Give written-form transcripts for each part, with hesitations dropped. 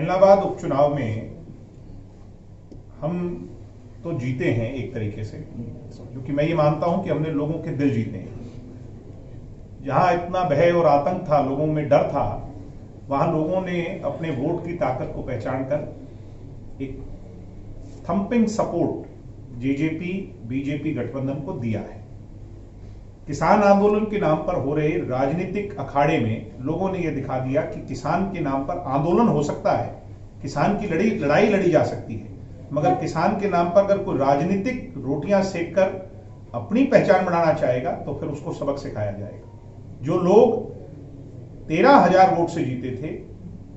एलनाबाद उपचुनाव में हम तो जीते हैं एक तरीके से, क्योंकि मैं ये मानता हूं कि हमने लोगों के दिल जीते हैं। जहां इतना भय और आतंक था, लोगों में डर था, वहां लोगों ने अपने वोट की ताकत को पहचान कर एक थंपिंग सपोर्ट जेजेपी बीजेपी गठबंधन को दिया है। किसान आंदोलन के नाम पर हो रहे राजनीतिक अखाड़े में लोगों ने यह दिखा दिया कि किसान के नाम पर आंदोलन हो सकता है, किसान की लड़ाई लड़ी जा सकती है, मगर किसान के नाम पर अगर कोई राजनीतिक रोटियां सेक कर अपनी पहचान बनाना चाहेगा तो फिर उसको सबक सिखाया जाएगा। जो लोग 13,000 वोट से जीते थे,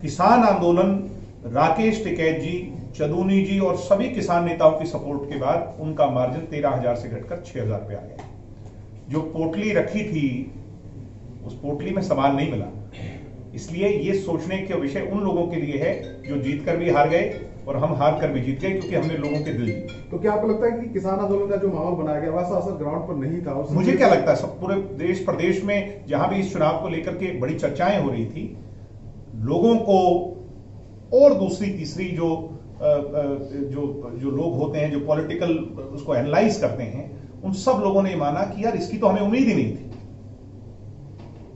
किसान आंदोलन, राकेश टिकैत जी, चदूनी जी और सभी किसान नेताओं की सपोर्ट के बाद उनका मार्जिन 13,000 से घटकर 6,000 पे आ गया। जो पोटली रखी थी उस पोटली में सामान नहीं मिला। इसलिए ये सोचने का विषय उन लोगों के लिए है जो जीतकर भी हार गए और हम हार कर भी जीत गए, क्योंकि हमने लोगों के दिल जीते। तो क्या आपको लगता है कि किसान आंदोलन का जो माहौल बनाया गया वैसा असर ग्राउंड पर नहीं था? मुझे क्या लगता है, सब पूरे देश प्रदेश में जहां भी इस चुनाव को लेकर के बड़ी चर्चाएं हो रही थी, लोगों को और दूसरी तीसरी जो लोग होते हैं, जो पॉलिटिकल उसको एनालाइज करते हैं, उन सब लोगों ने माना कि यार इसकी तो हमें उम्मीद ही नहीं थी।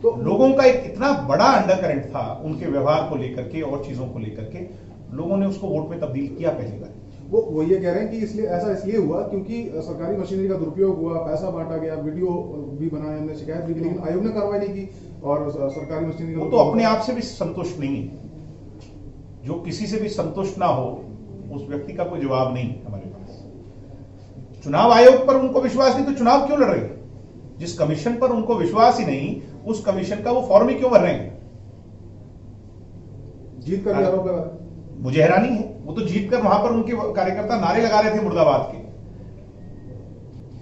तो लोगों का एक इतना बड़ा अंडरकरेंट था उनके व्यवहार को लेकर के और चीजों को लेकर के, लोगों ने उसको वोट में तब्दील किया पहली बार। वो ये कह रहे हैं कि इसलिए हुआ क्योंकि सरकारी मशीनरी का दुरुपयोग हुआ, पैसा बांटा गया, वीडियो भी बनाए, हमने शिकायत भी की, लेकिन आयोग ने कार्रवाई नहीं की और सरकारी मशीनरी वो तो अपने आप से भी संतुष्ट नहीं है। जो किसी से भी संतुष्ट ना हो उस व्यक्ति का कोई जवाब नहीं हमारे पास। चुनाव आयोग पर उनको विश्वास नहीं तो चुनाव क्यों लड़ रहे हैं? जिस कमीशन पर उनको विश्वास ही नहीं, उस कमीशन का वो फॉर्म ही क्यों भर रहे हैं? जीत का भी आरोप है। मुझे हैरानी है, वो तो जीत कर वहां पर उनके कार्यकर्ता नारे लगा रहे थे मुर्दाबाद के।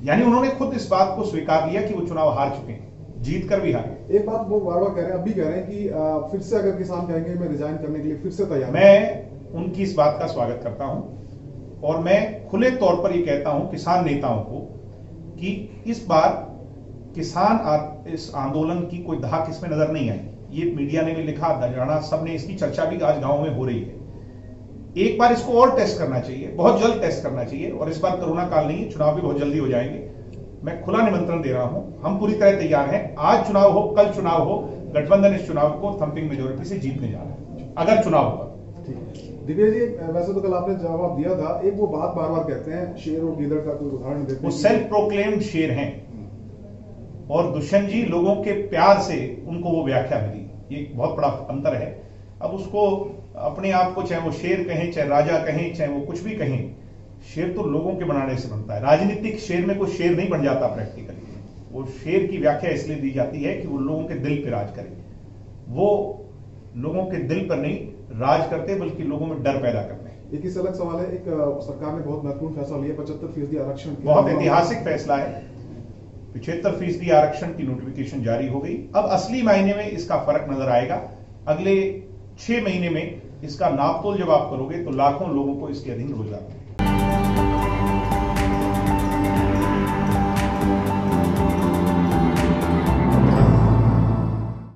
यानी उन्होंने खुद इस बात को स्वीकार लिया कि वो चुनाव हार चुके हैं, जीत कर भी हारे। एक बात वो बार बार कह रहे हैं, अब भी कह रहे हैं कि फिर से अगर किसान कहेंगे मैं रिजाइन करने के लिए फिर से तैयार। मैं उनकी इस बात का स्वागत करता हूं और मैं खुले तौर पर यह कहता हूं किसान नेताओं को कि इस बार इस आंदोलन की कोई धाक इसमें नजर नहीं आई। ये मीडिया ने भी लिखा, जाना, सबने इसकी चर्चा भी आज गांव में हो रही है। एक बार इसको और टेस्ट करना चाहिए, बहुत जल्द टेस्ट करना चाहिए, और इस बार कोरोना काल नहीं है, चुनाव भी बहुत जल्दी हो जाएंगे। मैं खुला निमंत्रण दे रहा हूं, हम पूरी तरह तैयार हैं। आज चुनाव हो, कल चुनाव हो, गठबंधन इस चुनाव को थंपिंग मेजोरिटी से जीतने जा रहा है, अगर चुनाव होगा। दिव्या जी, वैसे तो कल आपने जवाब दिया था, एक वो बात बार बार कहते हैं शेर और गीदड़ का कोई उदाहरण देते हैं। वो सेल्फ प्रोक्लेम्ड शेर हैं और दुष्यंत जी लोगों के प्यार से उनको वो व्याख्या मिली। ये बहुत बड़ा अंतर है। अब उसको अपने आप को चाहे वो शेर कहें, चाहे राजा कहें, चाहे वो कुछ भी कहें, शेर तो लोगों के बनाने से बनता है। राजनीतिक शेर में कोई शेर नहीं बन जाता प्रैक्टिकली। वो शेर की व्याख्या इसलिए दी जाती है कि वो लोगों के दिल पे राज करे। वो लोगों के दिल पर नहीं राज करते, बल्कि लोगों में डर पैदा करते हैं। एक अलग सवाल है, एक सरकार ने बहुत महत्वपूर्ण फैसला लिया, 75% आरक्षण। बहुत ऐतिहासिक फैसला है। 75% आरक्षण की नोटिफिकेशन जारी हो गई। अब असली मायने में इसका फर्क नजर आएगा। अगले 6 महीने में इसका नापतोल जब आप करोगे तो लाखों लोगों को इसके अधीन रोजगार मिलेगा।